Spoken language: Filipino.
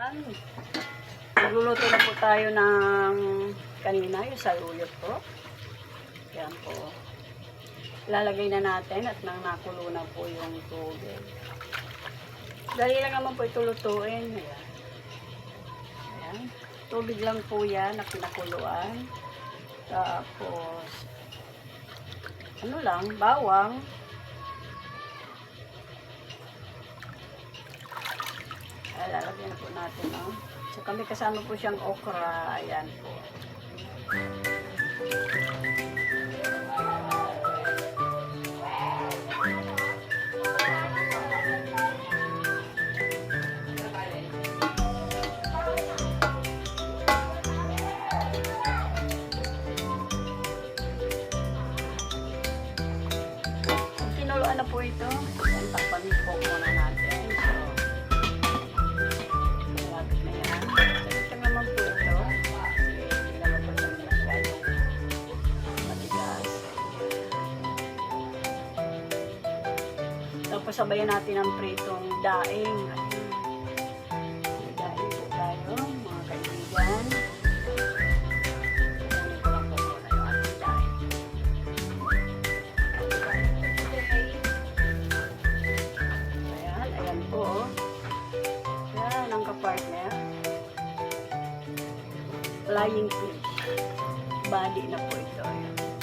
Nagluluto na po tayo ng kanina, yung saluyot po. Yan po. Lalagay na natin at nang nakulo na po yung tubig. Dali lang naman po ito lutuin. Ayan. Ayan. Tubig lang po yan na pinakuluan. Tapos, ano lang, bawang. Lalagyan na po natin, no? So, kami kasama po siyang okra. Ayan po. Kinuluan na po ito. Ayan, tapangin po muna natin. Tapos sabayan natin ang pritong daing. May daing po tayo, mga kaibigan. Kunin ko lang po muna yung ating daing. Ayan, ayan po. Ayan ang kapartner. Flying fish. Bali na po ito. Ayan.